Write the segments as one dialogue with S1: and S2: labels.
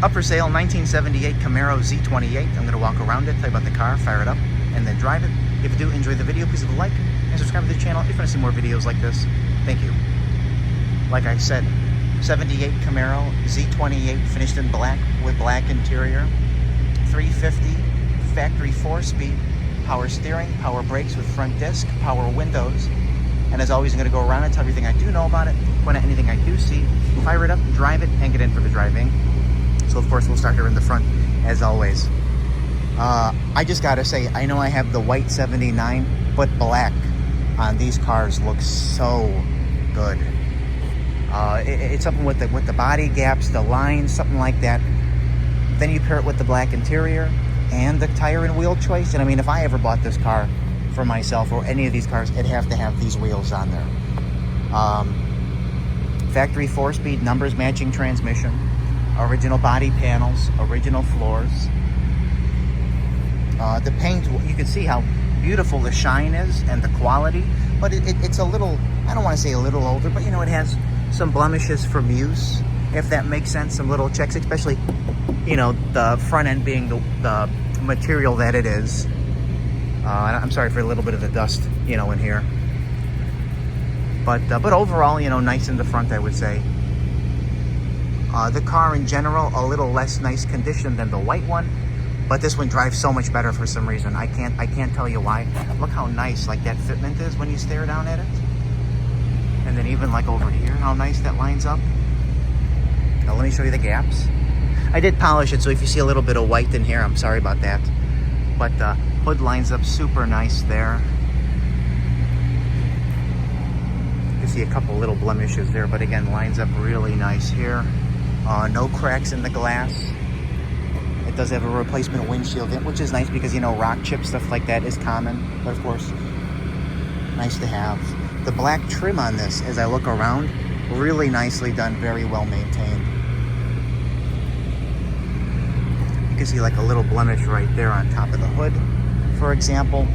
S1: Up for sale, 1978 Camaro Z28. I'm going to walk around it, tell you about the car, fire it up, and then drive it. If you do enjoy the video, please leave a like and subscribe to the channel if you want to see more videos like this. Thank you. Like I said, 78 Camaro Z28 finished in black with black interior. 350 factory 4-speed, power steering, power brakes with front disc, power windows. And as always, I'm going to go around and tell everything I do know about it, point out anything I do see, fire it up, drive it, and get in for the driving. So of course we'll start here in the front as always. I just gotta say, I know I have the white 79, but black on these cars looks so good. It's something with the body gaps, the lines, something like that. Then you pair it with the black interior and the tire and wheel choice. And I mean, if I ever bought this car for myself or any of these cars, it'd have to have these wheels on there. Factory 4-speed, numbers matching transmission. Original body panels, original floors. The paint, you can see how beautiful the shine is and the quality, but it's a little, I don't want to say a little older, but you know, it has some blemishes from use, if that makes sense, some little checks, especially, you know, the front end being the material that it is. I'm sorry for a little bit of the dust, you know, in here. But overall, you know, nice in the front, I would say. The car in general, a little less nice condition than the white one, but this one drives so much better for some reason. I can't tell you why. Look how nice like that fitment is when you stare down at it. And then even like over here, how nice that lines up. Now let me show you the gaps. I did polish it, so if you see a little bit of white in here, I'm sorry about that. But the hood lines up super nice there. You can see a couple little blemishes there, but again, lines up really nice here. No cracks in the glass. It does have a replacement windshield, which is nice because, you know, rock chip, stuff like that is common. But of course, nice to have. The black trim on this, as I look around, really nicely done, very well maintained. You can see like a little blemish right there on top of the hood, for example.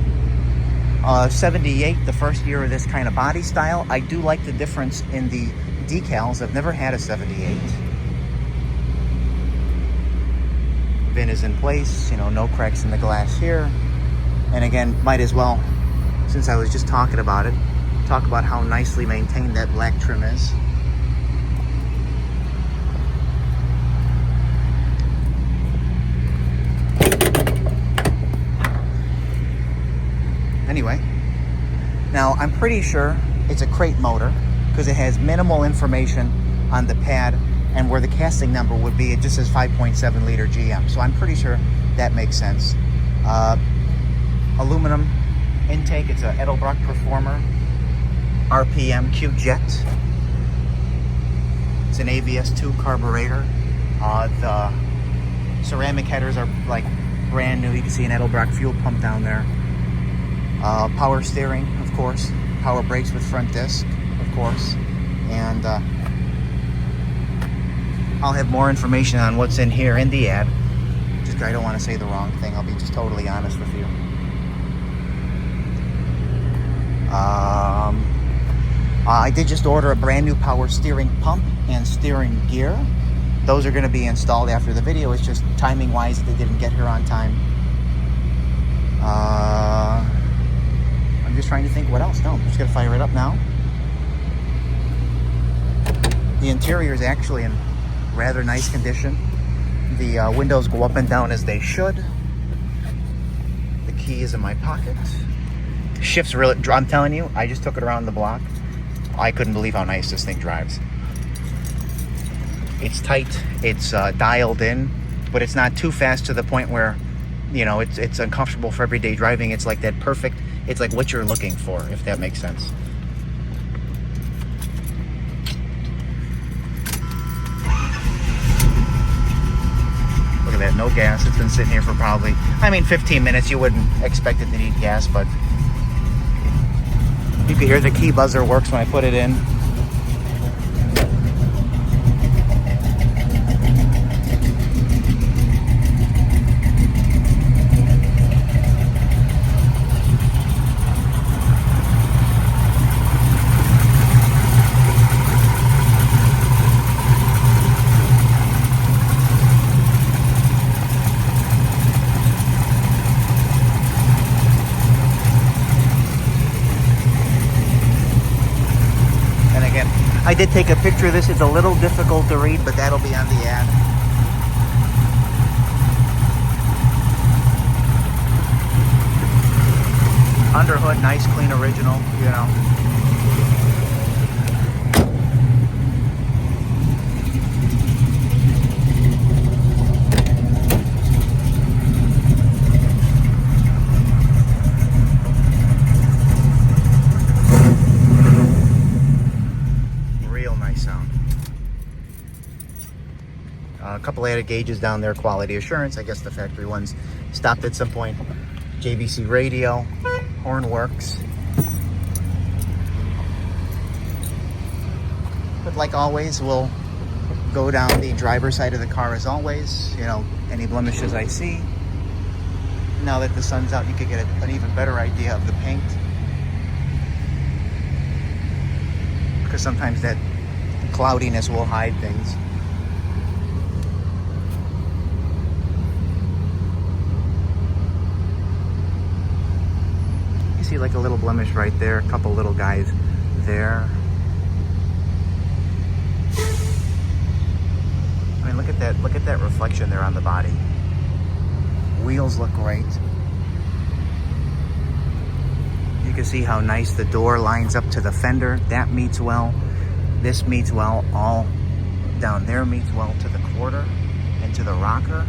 S1: 78, the first year of this kind of body style. I do like the difference in the decals. I've never had a 78. VIN is in place, you know, no cracks in the glass here. And again, might as well, since I was just talking about it, talk about how nicely maintained that black trim is. Anyway, now I'm pretty sure it's a crate motor because it has minimal information on the pad, and where the casting number would be, it just says 5.7 liter GM. So I'm pretty sure that makes sense. Aluminum intake, it's an Edelbrock Performer RPM Q-Jet. It's an AVS2 carburetor. The ceramic headers are like brand new. You can see an Edelbrock fuel pump down there. Power steering, of course. Power brakes with front disc, of course. And I'll have more information on what's in here in the ad. Just I don't want to say the wrong thing. I'll be just totally honest with you. I did just order a brand new power steering pump and steering gear. Those are going to be installed after the video. It's just timing wise they didn't get here on time. I'm just trying to think what else. No, I'm just going to fire it up now. The interior is actually in rather nice condition. The windows go up and down as they should. The key is in my pocket. Shifts really, I'm telling you, I just took it around the block. I couldn't believe how nice this thing drives. It's tight, it's dialed in, but it's not too fast to the point where, you know, it's uncomfortable for everyday driving. It's like that perfect, it's like what you're looking for, if that makes sense. Look at that, no gas. It's been sitting here for probably, 15 minutes. You wouldn't expect it to need gas, but you can hear the key buzzer works when I put it in. I did take a picture of this. It's a little difficult to read, but that'll be on the ad. Underhood, nice, clean, original, you know. Real nice sound. A couple added gauges down there, quality assurance. I guess the factory ones stopped at some point. JVC radio. Horn works. But like always, we'll go down the driver's side of the car as always. You know, any blemishes I see. Now that the sun's out, you could get an even better idea of the paint. Because sometimes that cloudiness will hide things. See like a little blemish right there, a couple little guys there. I mean, look at that reflection there on the body. Wheels look great. You can see how nice the door lines up to the fender. That meets well. This meets well. All down there meets well to the quarter and to the rocker.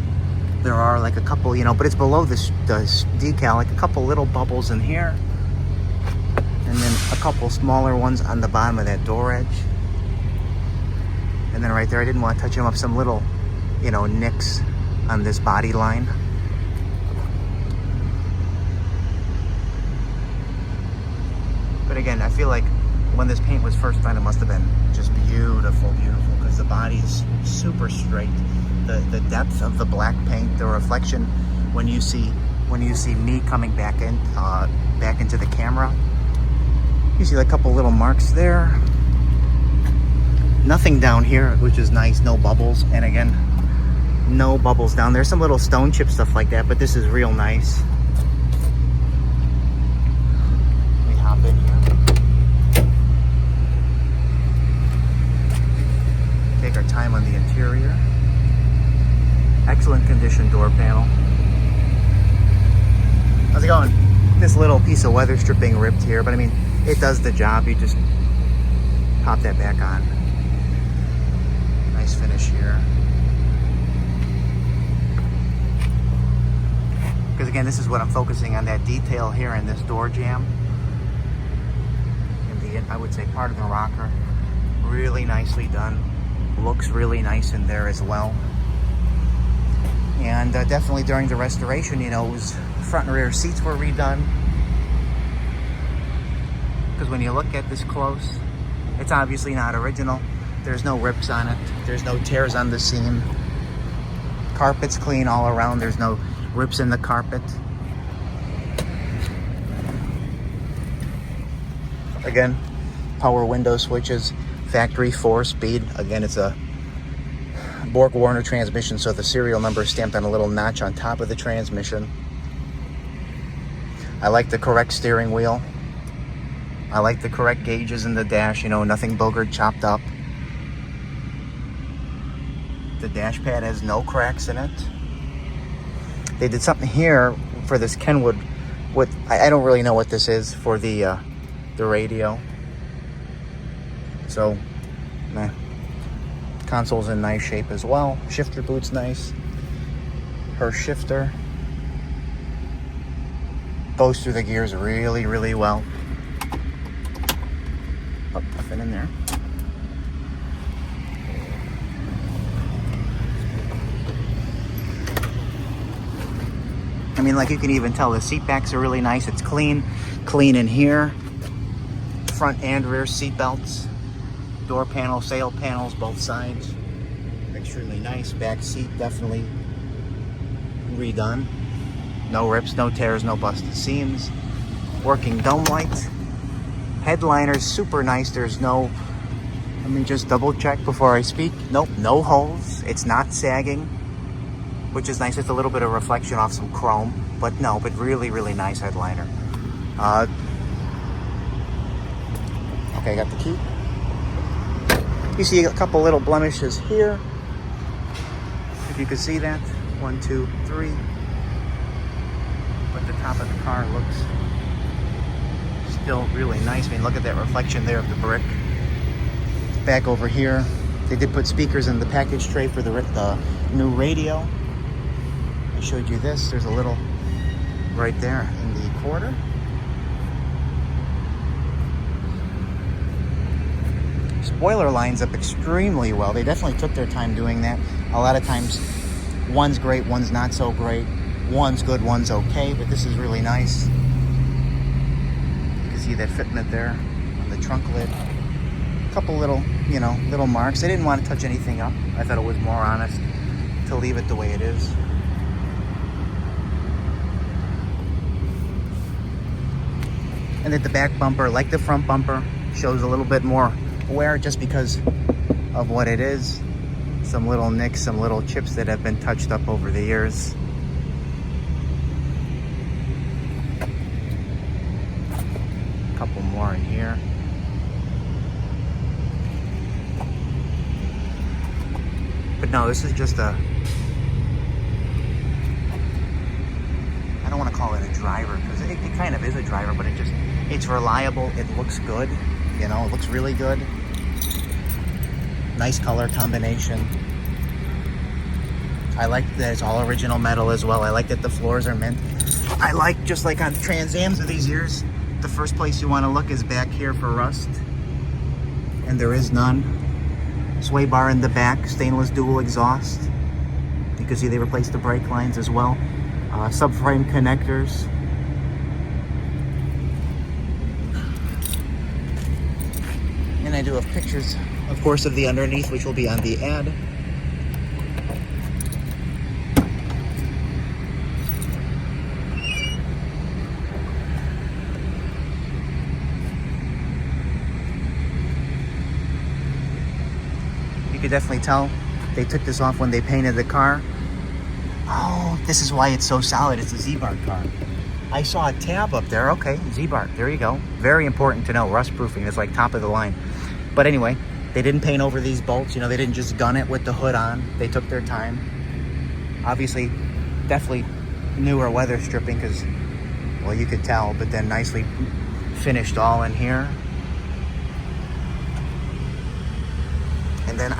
S1: There are like a couple, you know, but it's below the decal, like a couple little bubbles in here. And then a couple smaller ones on the bottom of that door edge. And then right there, I didn't want to touch them up, some little, you know, nicks on this body line. But again, I feel like when this paint was first done, it must have been just beautiful, beautiful, because the body is super straight. The depth of the black paint, the reflection when you see me coming back into the camera. You see a couple little marks there. Nothing down here, which is nice. No bubbles. And again, no bubbles down there. Some little stone chip stuff like that, but this is real nice. Let me hop in here. Take our time on the interior. Excellent condition door panel. How's it going? This little piece of weather stripping ripped here, but I mean, it does the job. You just pop that back on. Nice finish here. Because again, this is what I'm focusing on, that detail here in this door jamb. In the, I would say, part of the rocker. Really nicely done. Looks really nice in there as well. And definitely during the restoration, you know, it was front and rear seats were redone. Because when you look at this close, it's obviously not original. There's no rips on it. There's no tears on the seam. Carpet's clean all around. There's no rips in the carpet. Again, power window switches, factory 4-speed. Again, it's a Borg-Warner transmission, so the serial number is stamped on a little notch on top of the transmission. I like the correct steering wheel. I like the correct gauges in the dash, you know, nothing boogered, chopped up. The dash pad has no cracks in it. They did something here for this Kenwood. I don't really know what this is for the radio. So, meh. Console's in nice shape as well. Shifter boot's nice. Her shifter goes through the gears really, really well. Oh, nothing in there. I mean, like you can even tell the seat backs are really nice. It's clean in here. Front and rear seat belts. Door panel, sail panels, both sides. Extremely nice. Back seat definitely redone. No rips, no tears, no busted seams. Working dome lights. Headliner's super nice. There's no, let me just double check before I speak. Nope, no holes. It's not sagging, which is nice. It's a little bit of reflection off some chrome, but really, really nice headliner. Okay, got the key. You see a couple little blemishes here. If you could see that. 1, 2, 3. But the top of the car looks still really nice. I mean, look at that reflection there of the brick. Back over here, they did put speakers in the package tray for the new radio. I showed you this. There's a little right there in the quarter. Spoiler lines up extremely well. They definitely took their time doing that. A lot of times, one's great, one's not so great. One's good, one's okay, but this is really nice. You can see that fitment there on the trunk lid. A couple little, little marks. I didn't want to touch anything up. I thought it was more honest to leave it the way it is. And that the back bumper, like the front bumper, shows a little bit more wear just because of what it is. Some little nicks, some little chips that have been touched up over the years. A couple more in here. But no, this is just a, I don't want to call it a driver, because it kind of is a driver, but it's reliable. It looks good. It looks really good. Nice color combination. I like that it's all original metal as well. I like that the floors are mint. I like, just like on Trans Ams of these years, the first place you want to look is back here for rust. And there is none. Sway bar in the back, stainless dual exhaust. You can see they replaced the brake lines as well. Subframe connectors. And I do have pictures, of course, of the underneath, which will be on the ad. You could definitely tell they took this off when they painted the car. Oh, this is why it's so solid. It's a Ziebart car. I saw a tab up there. Okay, Ziebart. There you go. Very important to know. Rust proofing is like top of the line. But anyway, they didn't paint over these bolts. They didn't just gun it with the hood on. They took their time. Obviously, definitely newer weather stripping because, well, you could tell, but then nicely finished all in here. And then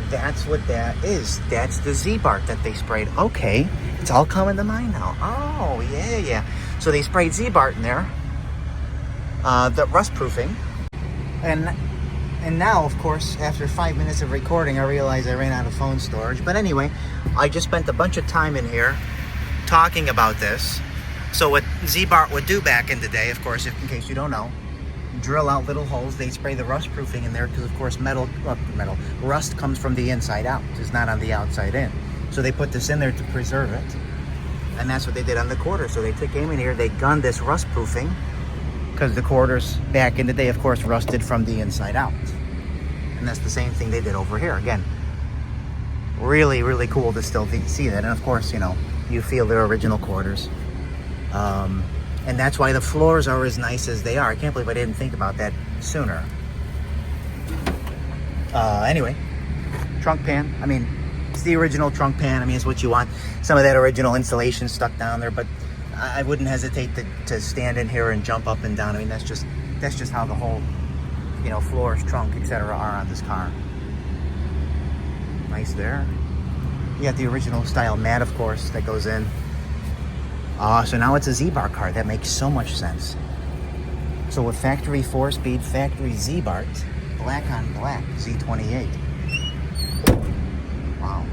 S1: that's what that is. That's the Ziebart that they sprayed. Okay, it's all coming to mind now. Oh, yeah. So they sprayed Ziebart in there, the rust proofing. And now, of course, after 5 minutes of recording, I realized I ran out of phone storage. But anyway, I just spent a bunch of time in here talking about this. So what Ziebart would do back in the day, of course, in case you don't know, drill out little holes. They spray the rust proofing in there because, of course, rust comes from the inside out. It's not on the outside in. So they put this in there to preserve it. And that's what they did on the quarter. So they came in here, they gunned this rust proofing because the quarters back in the day, of course, rusted from the inside out. And that's the same thing they did over here. Again, really, really cool to still see that. And of course, you feel their original quarters. And that's why the floors are as nice as they are. I can't believe I didn't think about that sooner. Anyway, trunk pan. I mean, it's the original trunk pan. I mean, it's what you want. Some of that original insulation stuck down there, but I wouldn't hesitate to stand in here and jump up and down. I mean, that's just how the whole, floors, trunk, etc. are on this car. Nice there. You got the original style mat, of course, that goes in. So now it's a Ziebart car. That makes so much sense. So with factory 4-speed, factory Ziebart, black on black, Z28. Wow.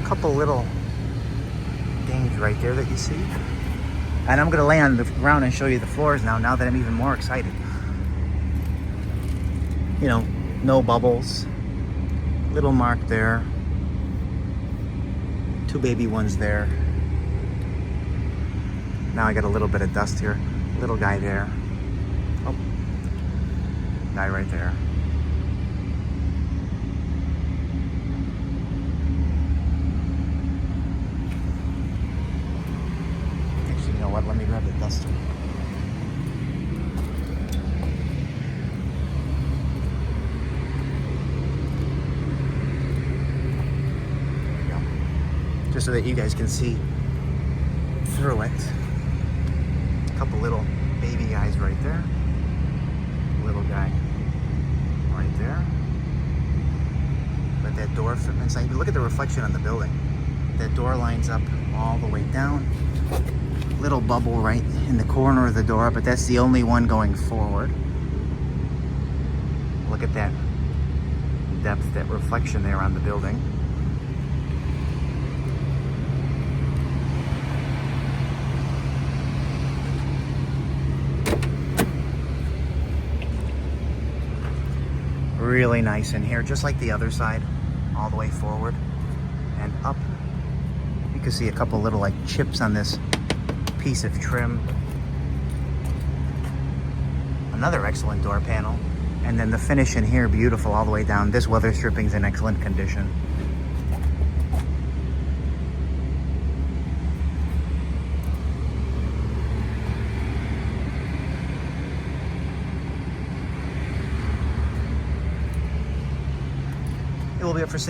S1: A couple little dings right there that you see. And I'm going to lay on the ground and show you the floors now that I'm even more excited. No bubbles. Little mark there. 2 baby ones there. Now I got a little bit of dust here. Little guy there. Oh, guy right there. Actually, you know what? Let me grab the duster. just so that you guys can see through it. A couple little baby guys right there. Little guy right there. Let that door fit inside. Look at the reflection on the building. That door lines up all the way down. Little bubble right in the corner of the door, but that's the only one going forward. Look at that depth, that reflection there on the building. Really nice in here, just like the other side, all the way forward and up. You can see a couple little like chips on this piece of trim. Another excellent door panel. And then the finish in here, beautiful all the way down. This weather stripping's in excellent condition. It will be up for sale.